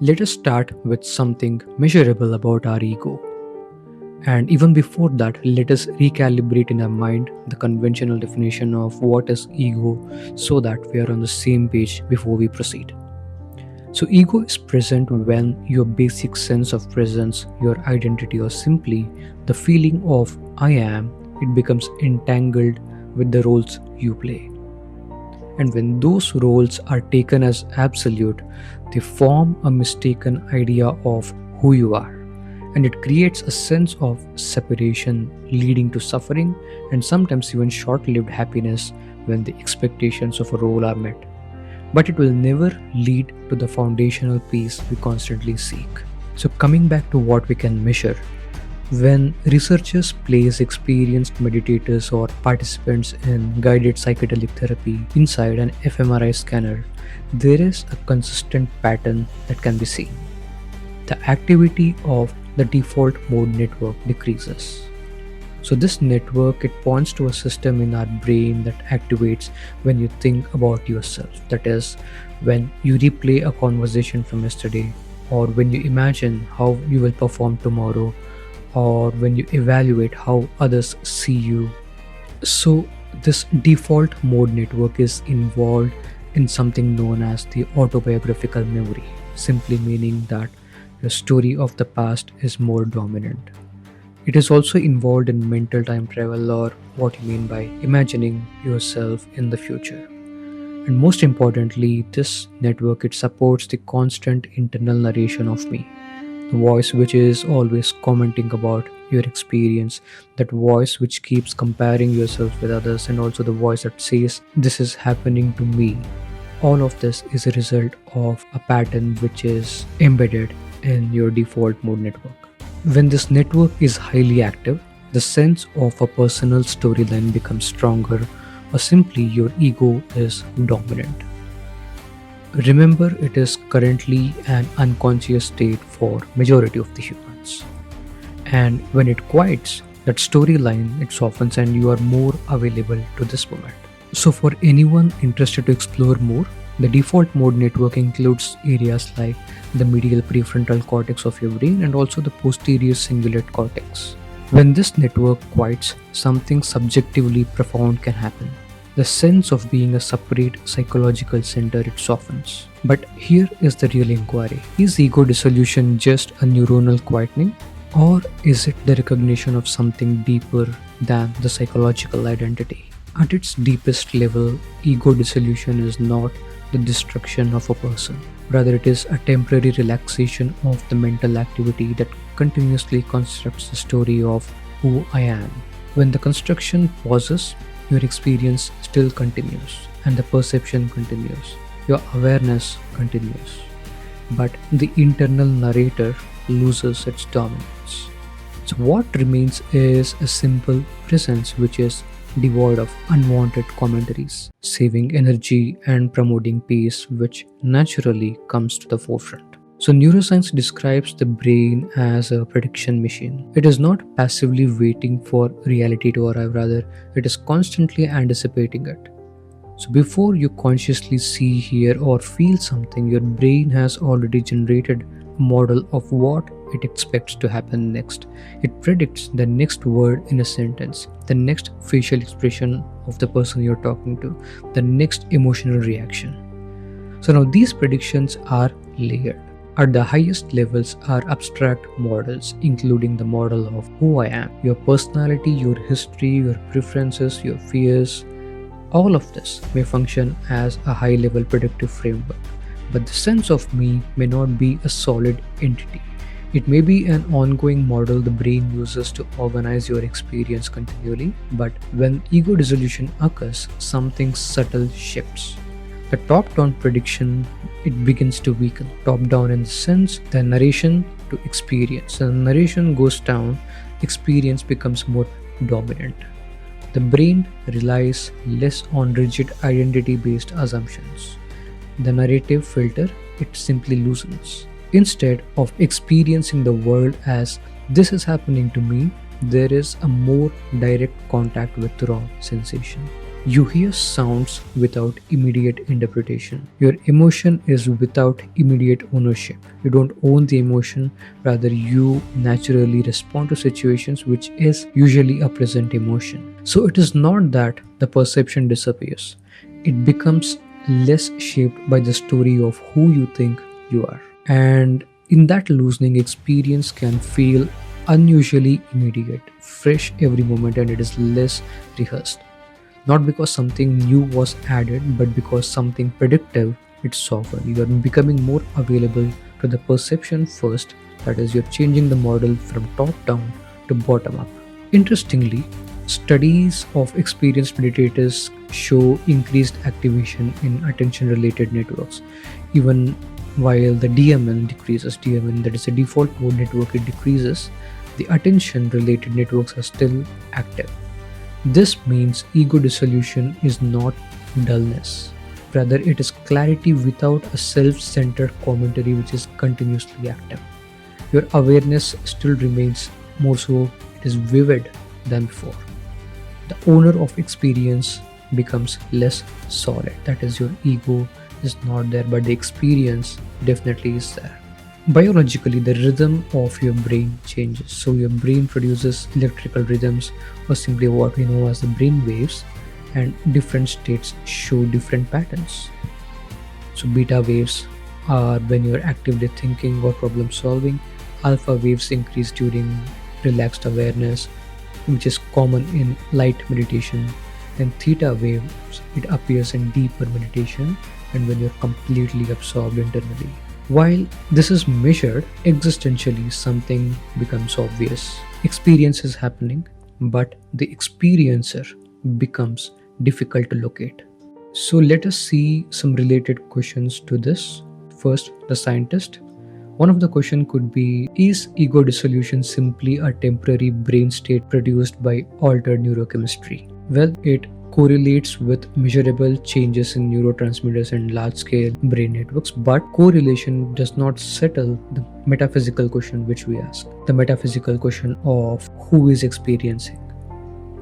Let us start with something measurable about our ego. And even before that, let us recalibrate in our mind the conventional definition of what is ego so that we are on the same page before we proceed. So, ego is present when your basic sense of presence, your identity, or simply the feeling of I am, it becomes entangled with the roles you play. And when those roles are taken as absolute, they form a mistaken idea of who you are. And it creates a sense of separation, leading to suffering and sometimes even short lived happiness when the expectations of a role are met. But it will never lead to the foundational peace we constantly seek. So, coming back to what we can measure, when researchers place experienced meditators or participants in guided psychedelic therapy inside an fMRI scanner, there is a consistent pattern that can be seen. The activity of the default mode network decreases. So this network, it points to a system in our brain that activates when you think about yourself. That is, when you replay a conversation from yesterday, or when you imagine how you will perform tomorrow, or when you evaluate how others see you. So this default mode network is involved in something known as the autobiographical memory, simply meaning that your story of the past is more dominant. It is also involved in mental time travel, or what you mean by imagining yourself in the future. And most importantly, this network, it supports the constant internal narration of me, the voice which is always commenting about your experience, that voice which keeps comparing yourself with others, and also the voice that says this is happening to me. All of this is a result of a pattern which is embedded in your default mode network. When this network is highly active, the sense of a personal storyline becomes stronger, or simply your ego is dominant. Remember, it is currently an unconscious state for majority of the humans. And when it quiets, that storyline, it softens and you are more available to this moment. So for anyone interested to explore more, the default mode network includes areas like the medial prefrontal cortex of your brain and also the posterior cingulate cortex. When this network quiets, something subjectively profound can happen. The sense of being a separate psychological center, it softens. But here is the real inquiry. Is ego dissolution just a neuronal quietening? Or is it the recognition of something deeper than the psychological identity? At its deepest level, ego dissolution is not the destruction of a person. Rather, it is a temporary relaxation of the mental activity that continuously constructs the story of who I am. When the construction pauses, your experience still continues, and the perception continues, your awareness continues. But the internal narrator loses its dominance. So, what remains is a simple presence which is devoid of unwanted commentaries, saving energy and promoting peace, which naturally comes to the forefront. So, neuroscience describes the brain as a prediction machine. It is not passively waiting for reality to arrive, rather, it is constantly anticipating it. So, before you consciously see, hear, or feel something, your brain has already generated a model of what it expects to happen next. It predicts the next word in a sentence, the next facial expression of the person you're talking to, the next emotional reaction. So, now these predictions are layered. At the highest levels are abstract models, including the model of who I am, your personality, your history, your preferences, your fears. All of this may function as a high level predictive framework, but the sense of me may not be a solid entity. It may be an ongoing model the brain uses to organize your experience continually, but when ego dissolution occurs, something subtle shifts. The top-down prediction, it begins to weaken. Top-down in the sense, the narration to experience. The narration goes down, experience becomes more dominant. The brain relies less on rigid identity-based assumptions. The narrative filter, it simply loosens. Instead of experiencing the world as this is happening to me, there is a more direct contact with raw sensation. You hear sounds without immediate interpretation. Your emotion is without immediate ownership. You don't own the emotion, rather, you naturally respond to situations, which is usually a present emotion. So, it is not that the perception disappears, it becomes less shaped by the story of who you think you are. And in that loosening, experience can feel unusually immediate, fresh every moment, and it is less rehearsed. Not because something new was added, but because something predictive it's softened. You are becoming more available to the perception first, that is, you're changing the model from top down to bottom up. Interestingly, studies of experienced meditators show increased activation in attention related networks, even while the DMN decreases. DMN, that is a default mode network, it decreases. The attention related networks are still active. This means ego dissolution is not dullness. Rather, it is clarity without a self centered commentary which is continuously active. Your awareness still remains, more so, it is vivid than before. The owner of experience becomes less solid. That is, your ego is not there, but the experience definitely is there. Biologically, the rhythm of your brain changes. So, your brain produces electrical rhythms, or simply what we know as the brain waves, and different states show different patterns. So, beta waves are when you're actively thinking or problem solving, alpha waves increase during relaxed awareness, which is common in light meditation, then theta waves, it appears in deeper meditation and when you're completely absorbed internally. While this is measured existentially, something becomes obvious. Experience is happening, but the experiencer becomes difficult to locate. So let us see some related questions to this. First, the scientist. One of the question could be, is ego dissolution simply a temporary brain state produced by altered neurochemistry? Well, it correlates with measurable changes in neurotransmitters and large-scale brain networks, but correlation does not settle the metaphysical question which we ask. The metaphysical question of who is experiencing.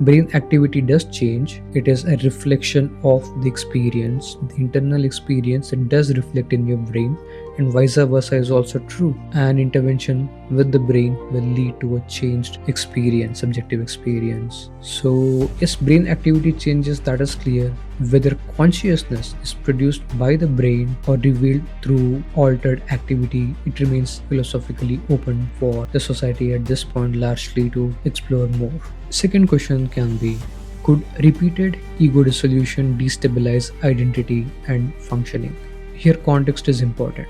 Brain activity does change. It is a reflection of the experience. The internal experience, it does reflect in your brain, and vice versa is also true. An intervention with the brain will lead to a changed experience, subjective experience. So yes, brain activity changes, that is clear. Whether consciousness is produced by the brain or revealed through altered activity, it remains philosophically open for the society at this point largely to explore more. Second question can be, could repeated ego dissolution destabilize identity and functioning? Here context is important.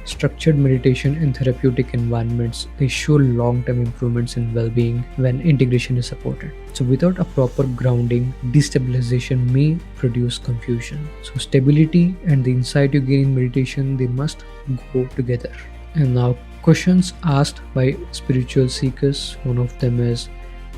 Structured meditation in therapeutic environments, they show long-term improvements in well-being when integration is supported. So without a proper grounding, destabilization may produce confusion. So stability and the insight you gain in meditation, they must go together. And now questions asked by spiritual seekers, one of them is,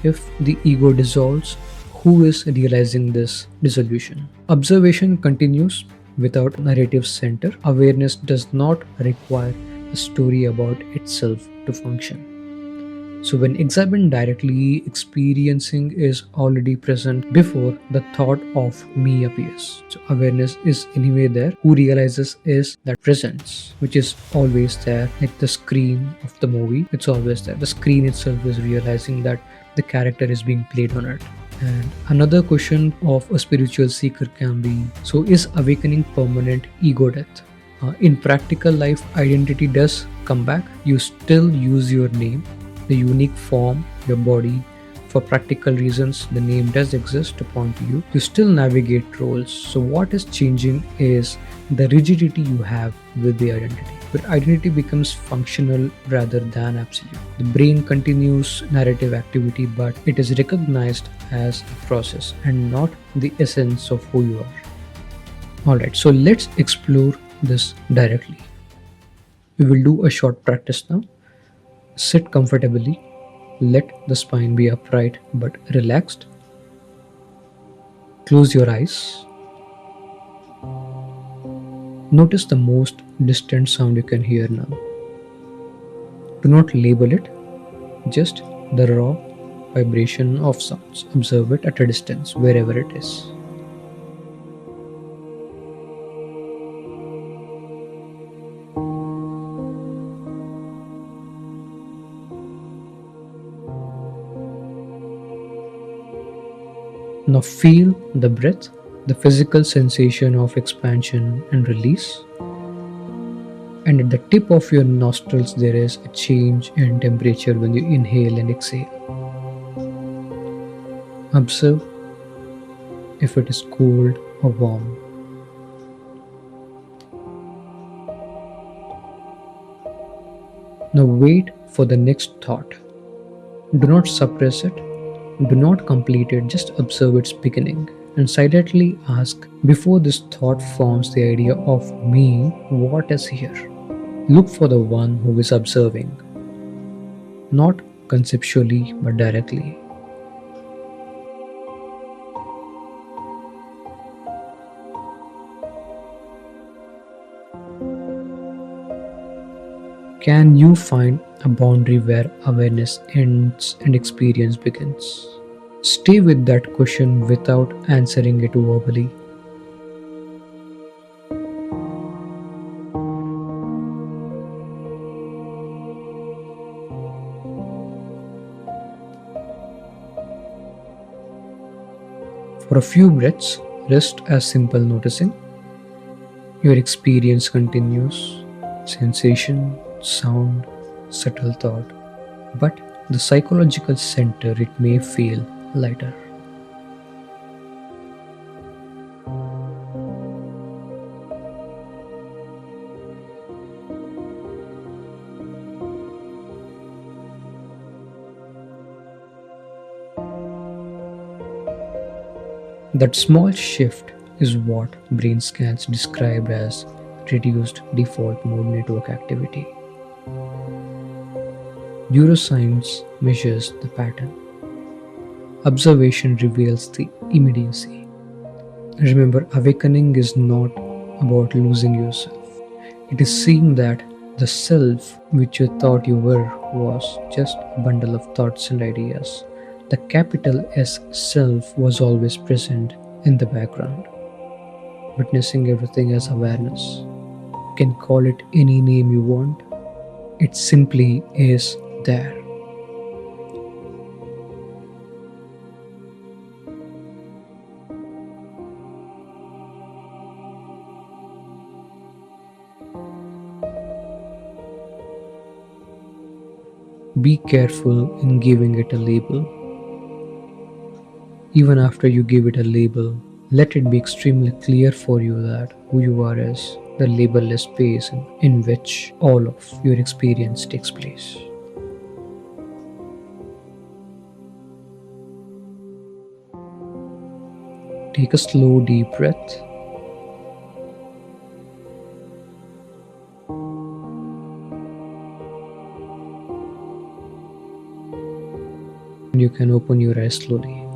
if the ego dissolves, who is realizing this dissolution? Observation continues without narrative center. Awareness does not require a story about itself to function. So when examined directly, experiencing is already present before the thought of me appears. So awareness is anyway there. Who realizes is that presence, which is always there, like the screen of the movie, it's always there. The screen itself is realizing that the character is being played on it. And another question of a spiritual seeker can be, so is awakening permanent ego death? In practical life, identity does come back. You still use your name, the unique form, your body. For practical reasons, the name does exist to point to you. You still navigate roles. So what is changing is the rigidity you have with the identity. But identity becomes functional rather than absolute. The brain continues narrative activity, but it is recognized as a process and not the essence of who you are. Alright, so let's explore this directly. We will do a short practice now. Sit comfortably. Let the spine be upright but relaxed. Close your eyes. Notice the most distant sound you can hear now. Do not label it, just the raw vibration of sounds. Observe it at a distance, wherever it is. Now feel the breath, the physical sensation of expansion and release. And at the tip of your nostrils, there is a change in temperature when you inhale and exhale. Observe if it is cold or warm. Now wait for the next thought. Do not suppress it, do not complete it, just observe its beginning and silently ask, before this thought forms the idea of me, what is here? Look for the one who is observing, not conceptually but directly. Can you find a boundary where awareness ends and experience begins? Stay with that question without answering it verbally. For a few breaths, rest as simple noticing. Your experience continues, sensation, sound, subtle thought. But the psychological center, it may feel lighter. That small shift is what brain scans describe as reduced default mode network activity. Neuroscience measures the pattern. Observation reveals the immediacy. Remember, awakening is not about losing yourself. It is seeing that the self which you thought you were was just a bundle of thoughts and ideas. The capital S self was always present in the background, witnessing everything as awareness. You can call it any name you want, it simply is there. Be careful in giving it a label. Even after you give it a label, let it be extremely clear for you that who you are is the labelless space in which all of your experience takes place. Take a slow, deep breath. And you can open your eyes slowly.